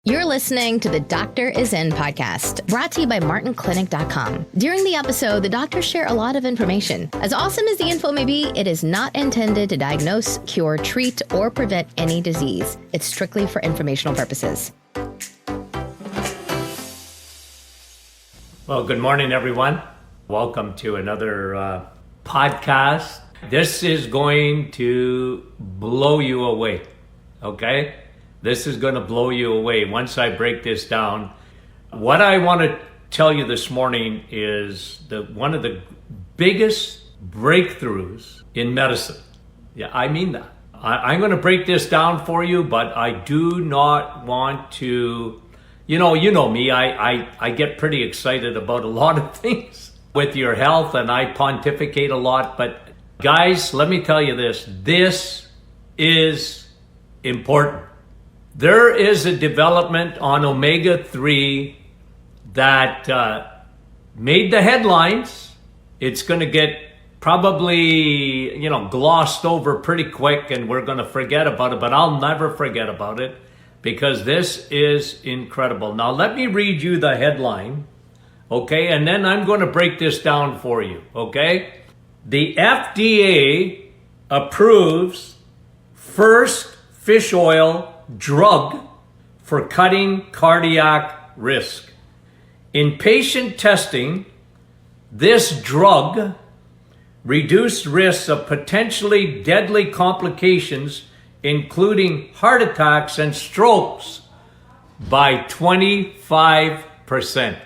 You're listening to the Doctor Is In podcast, brought to you by MartinClinic.com. During the episode, the doctors share a lot of information. As awesome as the info may be, it is not intended to diagnose, cure, treat, or prevent any disease. It's strictly for informational purposes. Well, good morning, everyone. Welcome to another podcast. This is going to blow you away, okay? This is going to blow you away once I break this down. What I want to tell you this morning is one of the biggest breakthroughs in medicine. Yeah, I mean that. I'm going to break this down for you, but I do not want to, you know me, I get pretty excited about a lot of things with your health, and I pontificate a lot. But guys, let me tell you this is important. There is a development on omega-3 that made the headlines. It's going to get probably, glossed over pretty quick, and we're going to forget about it, but I'll never forget about it because this is incredible. Now, let me read you the headline, okay? And then I'm going to break this down for you, okay? The FDA approves first fish oil drug for cutting cardiac risk. In patient testing, this drug reduced risks of potentially deadly complications, including heart attacks and strokes, by 25%.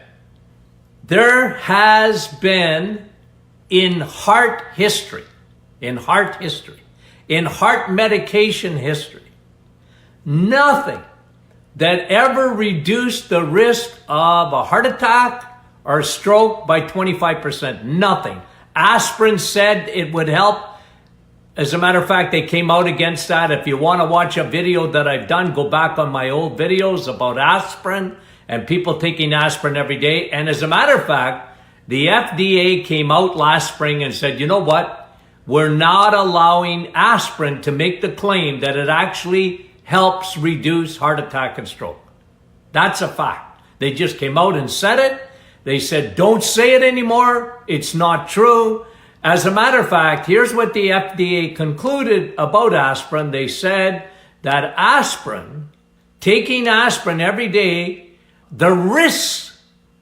There has been in heart medication history, nothing that ever reduced the risk of a heart attack or stroke by 25%. Nothing. Aspirin said it would help. As a matter of fact, they came out against that. If you want to watch a video that I've done, go back on my old videos about aspirin and people taking aspirin every day. And as a matter of fact, the FDA came out last spring and said, you know what? We're not allowing aspirin to make the claim that it actually helps reduce heart attack and stroke. That's a fact. They just came out and said it. They said, don't say it anymore. It's not true. As a matter of fact, here's what the FDA concluded about aspirin. They said that taking aspirin every day, the risk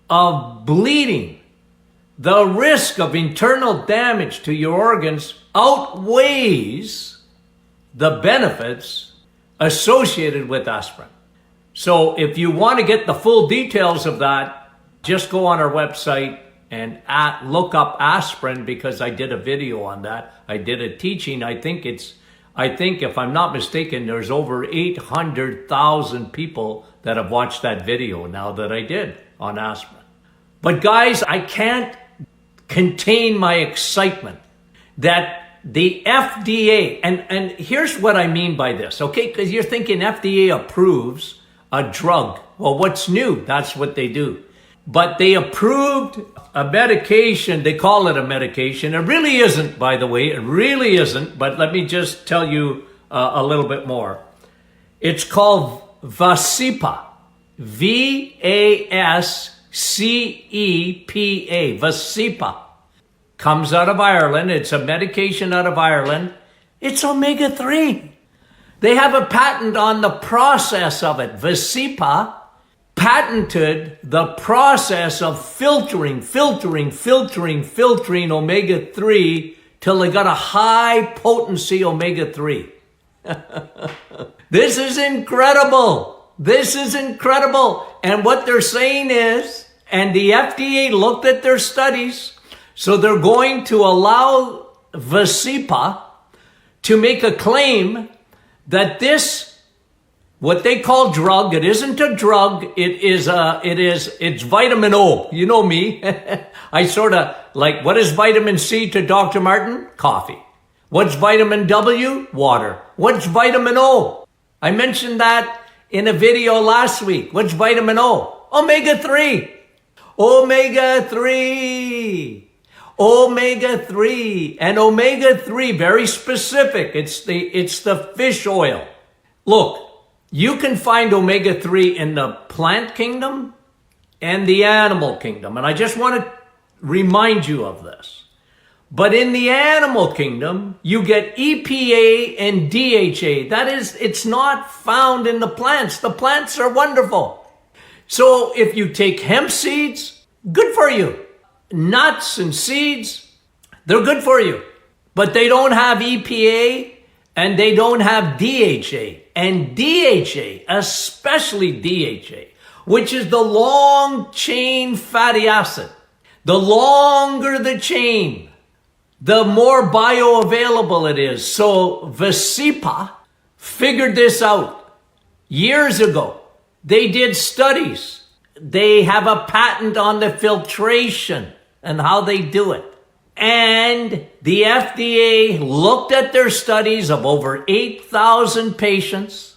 of bleeding, the risk of internal damage to your organs outweighs the benefits associated with aspirin. So if you want to get the full details of that, just go on our website and look up aspirin, because I did a video on that. I did a teaching. I think if I'm not mistaken, there's over 800,000 people that have watched that video now that I did on aspirin. But guys, I can't contain my excitement that the FDA, and here's what I mean by this, okay? Because you're thinking FDA approves a drug. Well, what's new? That's what they do. But they approved a medication. They call it a medication. It really isn't, by the way. It really isn't. But let me just tell you a little bit more. It's called Vascepa. V-A-S-C-E-P-A. Vascepa. Comes out of Ireland. It's a medication out of Ireland. It's omega-3. They have a patent on the process of it. Vascepa patented the process of filtering omega-3 till they got a high potency omega-3. This is incredible. And what they're saying is, and the FDA looked at their studies, so they're going to allow Vascepa to make a claim that this, what they call drug, it isn't a drug, it's vitamin O. You know me. I sort of like, what is vitamin C to Dr. Martin? Coffee. What's vitamin W? Water. What's vitamin O? I mentioned that in a video last week. What's vitamin O? Omega-3. Omega-3. Omega-3. And omega-3, very specific. It's the fish oil. Look, You can find omega-3 in the plant kingdom and the animal kingdom. And I just want to remind you of this. But in the animal kingdom, you get EPA and DHA. That is, it's not found in the plants. The plants are wonderful. So if you take hemp seeds, good for you. Nuts and seeds, they're good for you. But they don't have EPA and they don't have DHA. And DHA, especially DHA, which is the long chain fatty acid. The longer the chain, the more bioavailable it is. So Visipa figured this out years ago. They did studies. They have a patent on the filtration and how they do it. And the FDA looked at their studies of over 8,000 patients,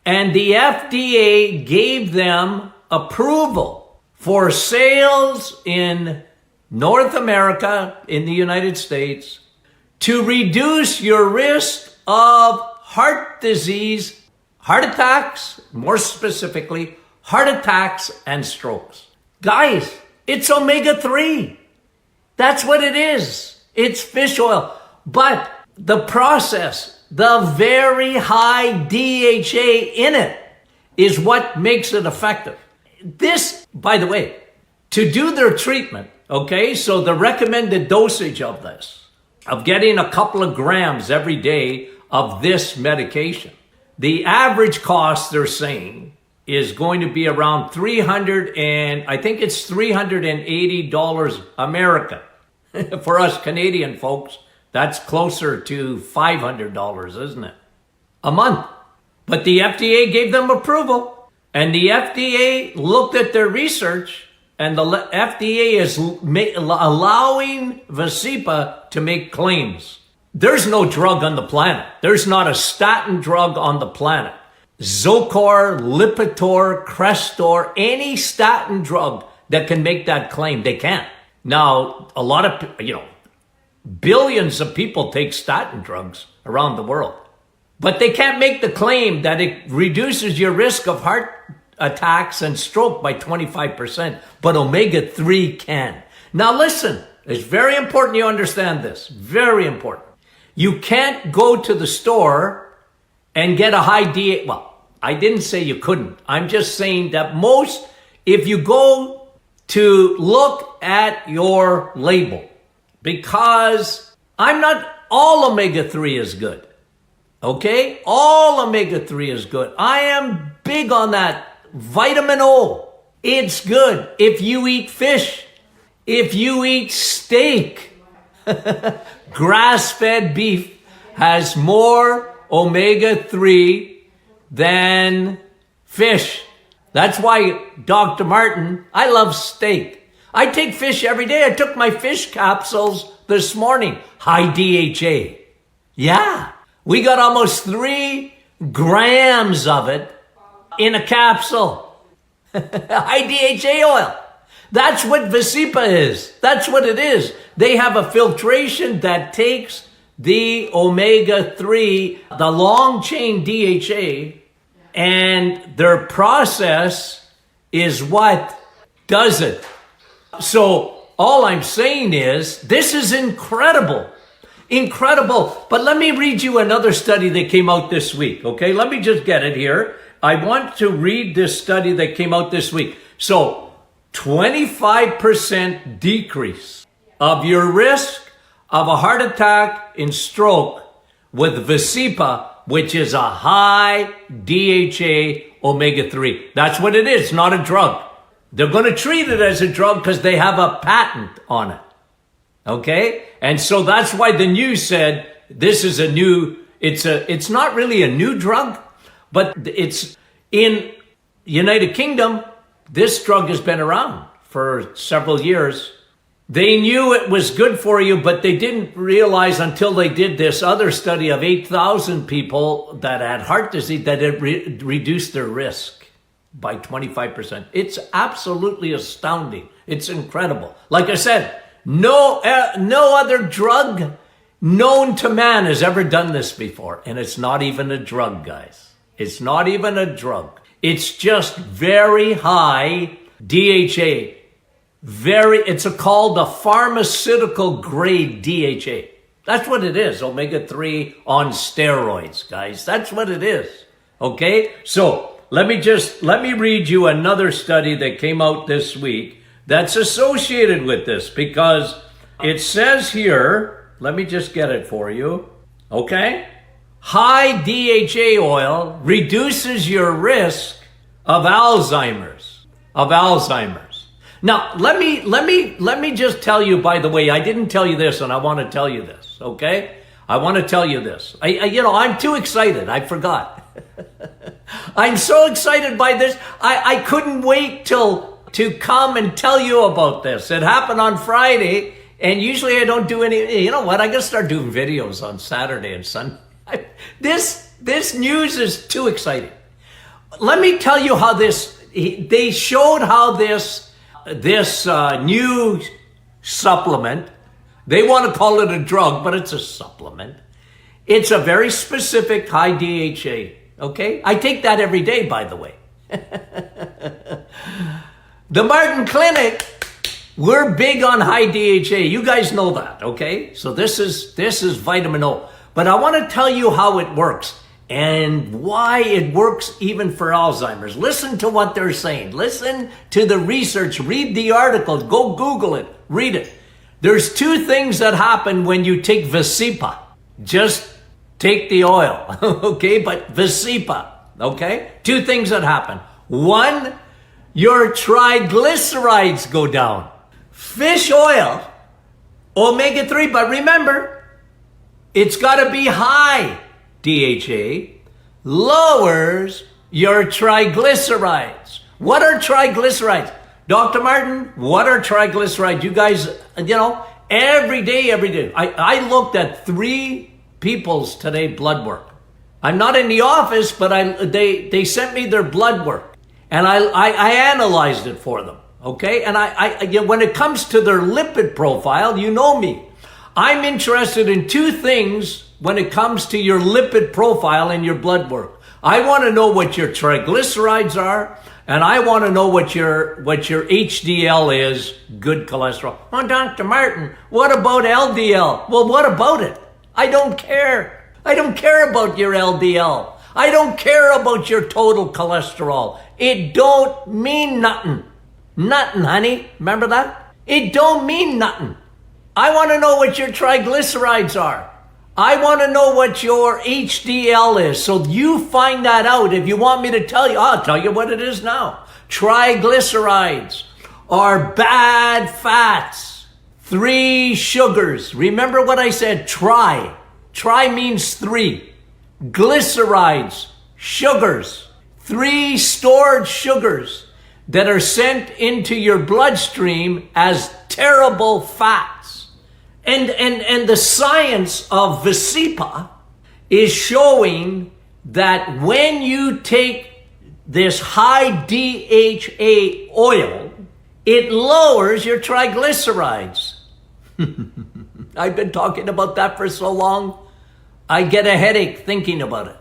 and the FDA gave them approval for sales in North America, in the United States, to reduce your risk of heart disease, heart attacks, more specifically, heart attacks and strokes. Guys, it's omega-3. That's what it is. It's fish oil. But the process, the very high DHA in it, is what makes it effective. This, by the way, to do their treatment, okay, so the recommended dosage of this, of getting a couple of grams every day of this medication, the average cost, they're saying, is going to be around $380 American. For us Canadian folks, that's closer to $500, isn't it? A month. But the FDA gave them approval. And the FDA looked at their research, and the FDA is allowing Visipa to make claims. There's no drug on the planet. There's not a statin drug on the planet. Zocor, Lipitor, Crestor, any statin drug that can make that claim, they can't. Now, a lot of, billions of people take statin drugs around the world. But they can't make the claim that it reduces your risk of heart attacks and stroke by 25%, but omega-3 can. Now listen, it's very important you understand this. Very important. You can't go to the store and get a high DHA. Well, I didn't say you couldn't. I'm just saying that if you go to look at your label, because all omega-3 is good. Okay? All omega-3 is good. I am big on that. Vitamin O, it's good. If you eat fish, if you eat steak, grass-fed beef has more omega-3 than fish. That's why, Dr. Martin, I love steak. I take fish every day. I took my fish capsules this morning. High DHA. Yeah. We got almost 3 grams of it in a capsule. High DHA oil. That's what Visipa is. That's what it is. They have a filtration that takes the omega-3, the long chain DHA, and their process is what does it. So all I'm saying is, this is incredible. Incredible. But let me read you another study that came out this week. Okay, let me just get it here. I want to read this study that came out this week. So 25% decrease of your risk of a heart attack and stroke with Visipa, which is a high DHA omega-3. That's what it is, not a drug. They're going to treat it as a drug because they have a patent on it. Okay? And so that's why the news said this is it's not really a new drug, but it's in United Kingdom, this drug has been around for several years. They knew it was good for you, but they didn't realize until they did this other study of 8,000 people that had heart disease that it reduced their risk by 25%. It's absolutely astounding. It's incredible. Like I said, no other drug known to man has ever done this before. And it's not even a drug, guys. It's not even a drug. It's just very high DHA. It's called a pharmaceutical grade DHA. That's what it is, omega-3 on steroids, guys. That's what it is, okay? So let me read you another study that came out this week that's associated with this, because it says here, let me just get it for you, okay? High DHA oil reduces your risk of Alzheimer's. Now, let me just tell you, by the way, I didn't tell you this, and I want to tell you this, okay? I want to tell you this. I'm too excited. I forgot. I'm so excited by this. I couldn't wait to come and tell you about this. It happened on Friday, and usually I don't do any. You know what? I got to start doing videos on Saturday and Sunday. This news is too exciting. Let me tell you how they showed how this new supplement, they want to call it a drug, but it's a supplement. It's a very specific high DHA, okay? I take that every day, by the way. The Martin Clinic, we're big on high DHA. You guys know that, okay? So this is vitamin O. But I want to tell you how it works and why it works even for Alzheimer's. Listen to what they're saying. Listen to the research. Read the article. Go Google it. Read it. There's two things that happen when you take Visipa. Just take the oil, okay? But Visipa, okay? Two things that happen. One, your triglycerides go down. Fish oil, omega-3, but remember, it's got to be high DHA, lowers your triglycerides. What are triglycerides? Dr. Martin, what are triglycerides? You guys, every day. I looked at 3 people's today blood work. I'm not in the office, but they sent me their blood work, and I analyzed it for them, okay? And when it comes to their lipid profile, you know me. I'm interested in 2 things when it comes to your lipid profile and your blood work. I want to know what your triglycerides are, and I want to know what your HDL is, good cholesterol. Oh, Dr. Martin, what about LDL? Well, what about it? I don't care. I don't care about your LDL. I don't care about your total cholesterol. It don't mean nothing. Nothing, honey. Remember that? It don't mean nothing. I want to know what your triglycerides are. I want to know what your HDL is. So you find that out. If you want me to tell you, I'll tell you what it is now. Triglycerides are bad fats. 3 sugars. Remember what I said, tri. Tri means 3. Glycerides, sugars. 3 stored sugars that are sent into your bloodstream as terrible fats. And the science of Visipa is showing that when you take this high DHA oil, it lowers your triglycerides. I've been talking about that for so long, I get a headache thinking about it.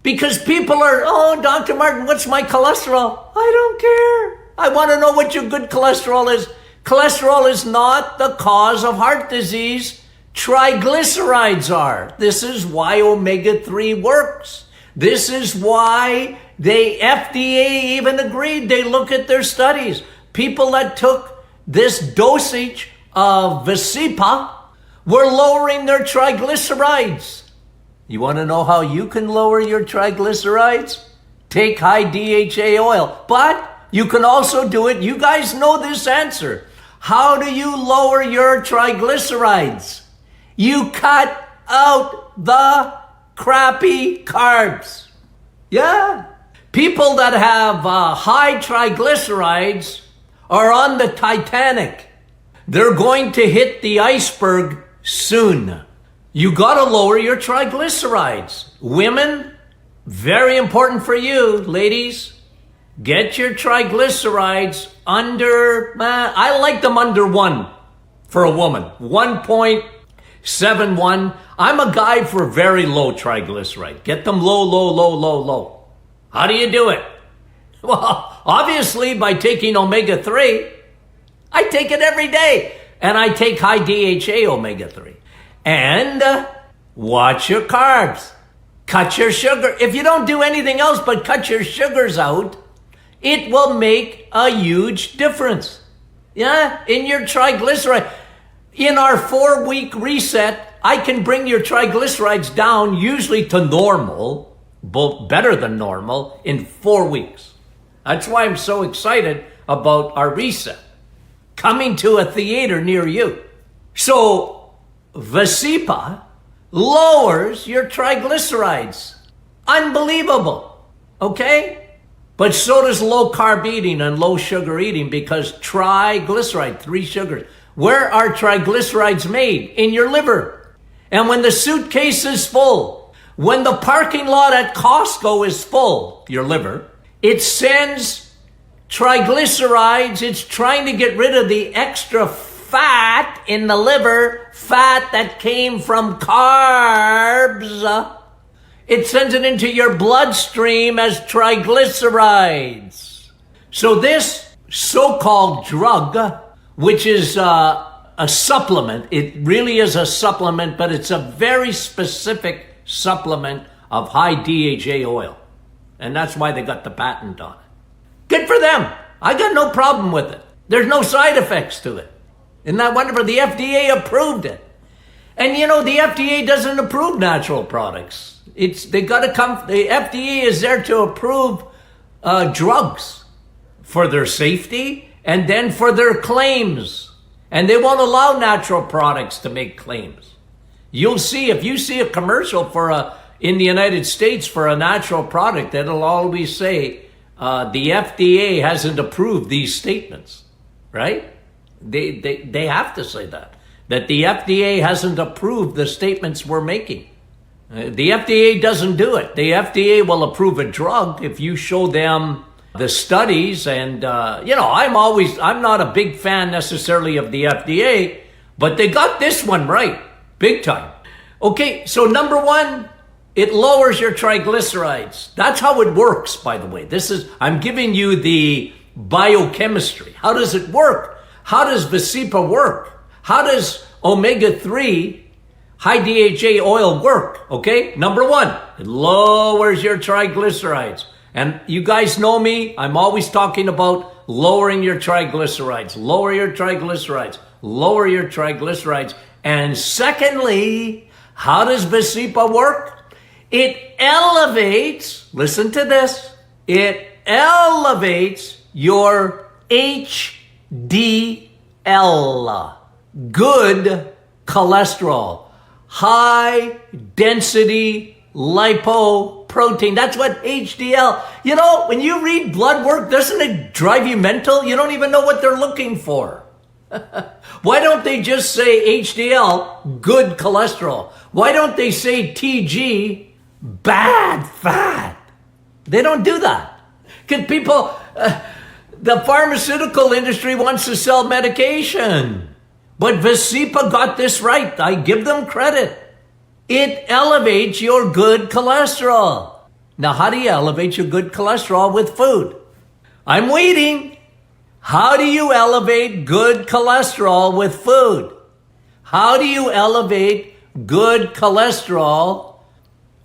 Because people are, oh, Dr. Martin, what's my cholesterol? I don't care. I want to know what your good cholesterol is. Cholesterol is not the cause of heart disease. Triglycerides are. This is why omega-3 works. This is why the FDA even agreed. They look at their studies. People that took this dosage of Visipa were lowering their triglycerides. You want to know how you can lower your triglycerides? Take high DHA oil. But you can also do it. You guys know this answer. How do you lower your triglycerides? You cut out the crappy carbs. Yeah. People that have high triglycerides are on the Titanic. They're going to hit the iceberg soon. You got to lower your triglycerides. Women, very important for you, ladies. Get your triglycerides under, I like them under 1 for a woman. 1.71. I'm a guy for very low triglyceride. Get them low. How do you do it? Well, obviously by taking omega-3. I take it every day. And I take high DHA omega-3. And watch your carbs. Cut your sugar. If you don't do anything else but cut your sugars out, it will make a huge difference. Yeah, in your triglyceride. In our 4-week reset, I can bring your triglycerides down usually to normal, better than normal, in 4 weeks. That's why I'm so excited about our reset coming to a theater near you. So Visipa lowers your triglycerides. Unbelievable. Okay? But so does low carb eating and low sugar eating, because triglyceride, 3 sugars. Where are triglycerides made? In your liver. And when the suitcase is full, when the parking lot at Costco is full, your liver, it sends triglycerides. It's trying to get rid of the extra fat in the liver, fat that came from carbs. It sends it into your bloodstream as triglycerides. So this so-called drug, which is a supplement, it really is a supplement, but it's a very specific supplement of high DHA oil. And that's why they got the patent on it. Good for them. I got no problem with it. There's no side effects to it. Isn't that wonderful? The FDA approved it. And you know, the FDA doesn't approve natural products. The FDA is there to approve drugs for their safety and then for their claims. And they won't allow natural products to make claims. You'll see, if you see a commercial in the United States for a natural product, it'll always say, the FDA hasn't approved these statements, right? They have to say that the FDA hasn't approved the statements we're making. The FDA doesn't do it. The FDA will approve a drug if you show them the studies. And, I'm not a big fan necessarily of the FDA, but they got this one right, big time. Okay, so number 1, it lowers your triglycerides. That's how it works, by the way. I'm giving you the biochemistry. How does it work? How does Visipa work? How does omega-3 high DHA oil work? Okay, number 1, it lowers your triglycerides. And you guys know me, I'm always talking about lowering your triglycerides. Lower your triglycerides. Lower your triglycerides. And secondly, how does Visipa work? It elevates, listen to this, it elevates your HDL, good cholesterol, high density lipoprotein. That's what HDL, when you read blood work, doesn't it drive you mental? You don't even know what they're looking for. Why don't they just say HDL, good cholesterol? Why don't they say TG, bad fat? They don't do that. Because people, the pharmaceutical industry wants to sell medication. But Visipa got this right. I give them credit. It elevates your good cholesterol. Now, how do you elevate your good cholesterol with food? I'm waiting. How do you elevate good cholesterol with food? How do you elevate good cholesterol?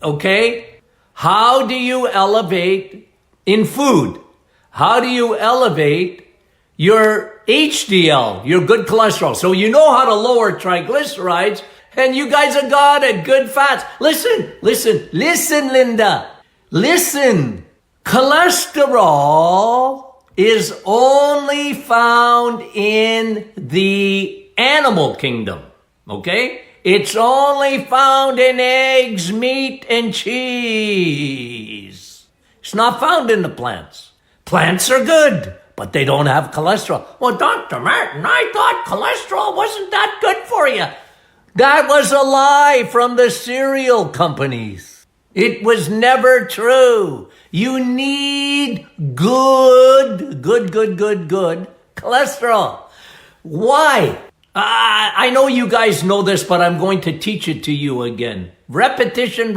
Okay? How do you elevate in food? How do you elevate your HDL, your good cholesterol? So you know how to lower triglycerides, and you guys are good at good fats. Listen, Linda. Listen. Cholesterol is only found in the animal kingdom, okay? It's only found in eggs, meat, and cheese. It's not found in the plants. Plants are good, but they don't have cholesterol. Well, Dr. Martin, I thought cholesterol wasn't that good for you. That was a lie from the cereal companies. It was never true. You need good cholesterol. Why? I know you guys know this, but I'm going to teach it to you again. Repetition.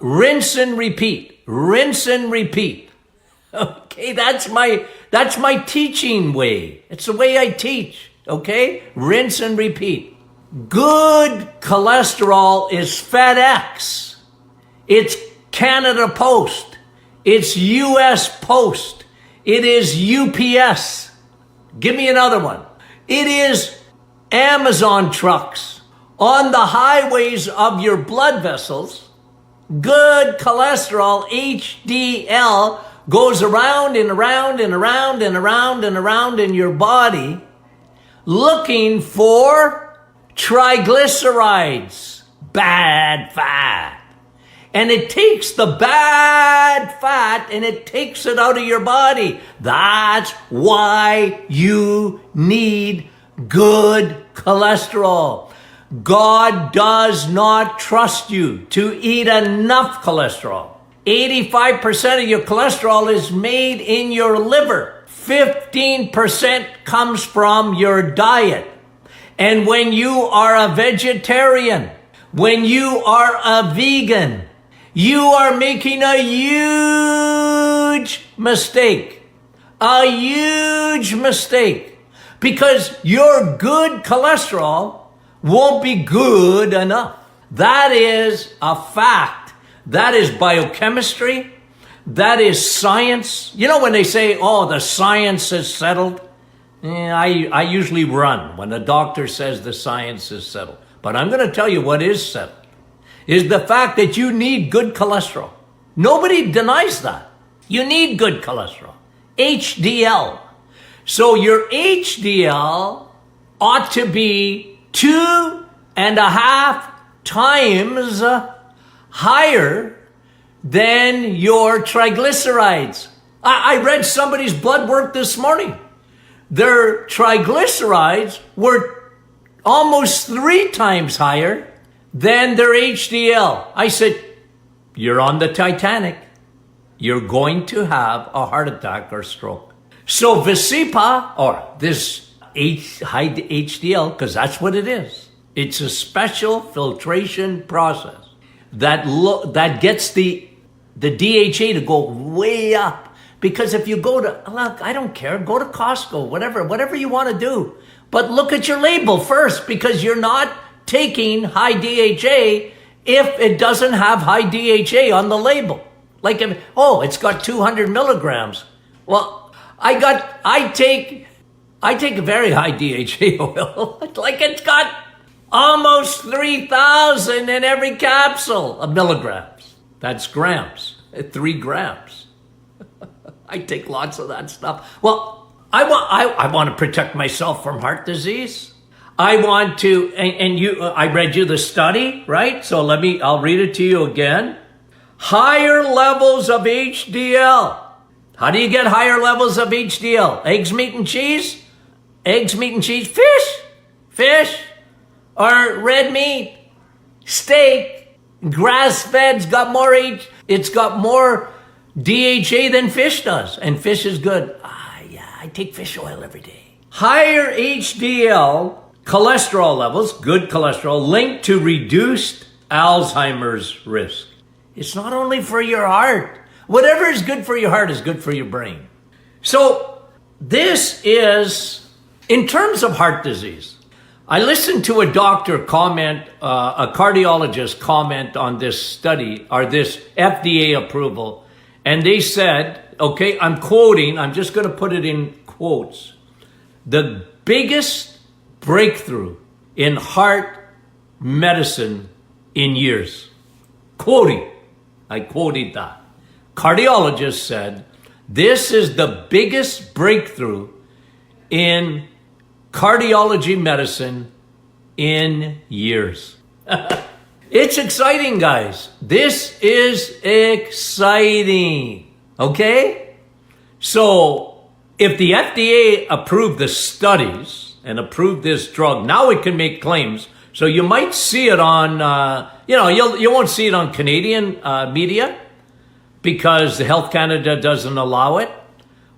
rinse and repeat. Rinse and repeat. Okay, that's my teaching way. It's the way I teach. Okay? Rinse and repeat. Good cholesterol is FedEx. It's Canada Post. It's US Post. It is UPS. Give me another one. It is Amazon trucks. On the highways of your blood vessels, good cholesterol, HDL, goes around and around and around and around and around in your body looking for triglycerides, bad fat. And it takes the bad fat and it takes it out of your body. That's why you need good cholesterol. God does not trust you to eat enough cholesterol. 85% of your cholesterol is made in your liver. 15% comes from your diet. And when you are a vegetarian, when you are a vegan, you are making a huge mistake. A huge mistake. Because your good cholesterol won't be good enough. That is a fact. That is biochemistry. That is science. You know when they say, oh, the science is settled? I usually run when a doctor says the science is settled. But I'm going to tell you what is settled. Is the fact that you need good cholesterol. Nobody denies that. You need good cholesterol. HDL. So your HDL ought to be 2.5 times higher than your triglycerides. I read somebody's blood work this morning. Their triglycerides were almost 3 times higher than their HDL. I said, you're on the Titanic. You're going to have a heart attack or stroke. So Visipa, or this high HDL, because that's what it is. It's a special filtration process that gets the DHA to go way up. Because if you go to, look, I don't care, go to Costco, whatever you want to do. But look at your label first, because you're not taking high DHA if it doesn't have high DHA on the label. Like, it's got 200 milligrams. Well, I take a very high DHA oil. Like it's got almost 3,000 in every capsule of milligrams. That's grams, 3 grams. I take lots of that stuff. Well, I want to protect myself from heart disease. I want to, I read you the study, right? So I'll read it to you again. Higher levels of HDL. How do you get higher levels of HDL? Eggs, meat, and cheese? Eggs, meat, and cheese. Fish. Or red meat. Steak. Grass-fed's got more it's got more DHA than fish does. And fish is good. I take fish oil every day. Higher HDL cholesterol levels, good cholesterol, linked to reduced Alzheimer's risk. It's not only for your heart. Whatever is good for your heart is good for your brain. So this is, in terms of heart disease, I listened to a doctor comment, a cardiologist comment on this study, or this FDA approval, and they said, okay, I'm quoting, I'm just going to put it in quotes, the biggest breakthrough in heart medicine in years. Quoting, I quoted that. Cardiologist said, this is the biggest breakthrough in cardiology medicine in years. It's exciting, guys. This is exciting. Okay? So, if the FDA approved the studies and approved this drug, now it can make claims. So you might see it on, you won't see it on Canadian media because the Health Canada doesn't allow it.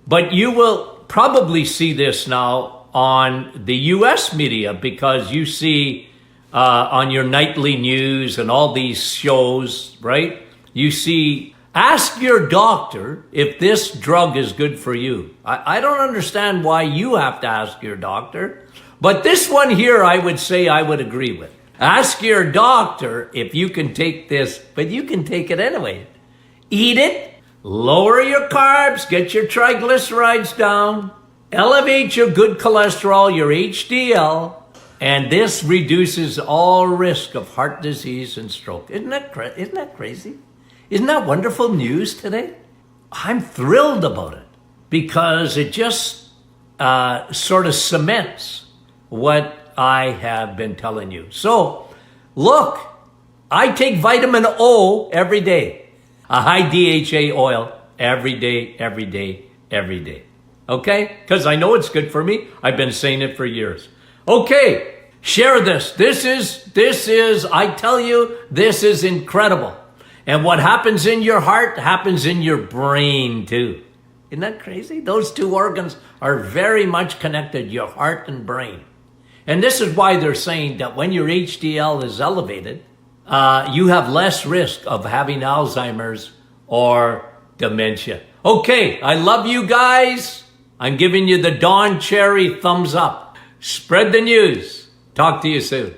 But you will probably see this now on the US media because you see on your nightly news and all these shows, right? You see, ask your doctor if this drug is good for you. I don't understand why you have to ask your doctor, but this one here I would say I would agree with. Ask your doctor if you can take this, but you can take it anyway. Eat it, lower your carbs, get your triglycerides down, elevate your good cholesterol, your HDL, and this reduces all risk of heart disease and stroke. Isn't that crazy? Isn't that wonderful news today? I'm thrilled about it because it just sort of cements what I have been telling you. So, look, I take vitamin O every day, a high DHA oil every day, every day, every day. Okay? Because I know it's good for me. I've been saying it for years. Okay, share this. This is, I tell you, this is incredible. And what happens in your heart happens in your brain too. Isn't that crazy? Those two organs are very much connected, your heart and brain. And this is why they're saying that when your HDL is elevated, you have less risk of having Alzheimer's or dementia. Okay, I love you guys. I'm giving you the Don Cherry thumbs up. Spread the news. Talk to you soon.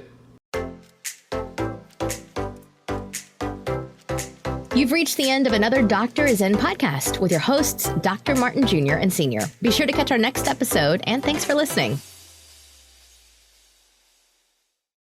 You've reached the end of another Dr. is In podcast with your hosts, Dr. Martin Jr. and Sr. Be sure to catch our next episode, and thanks for listening.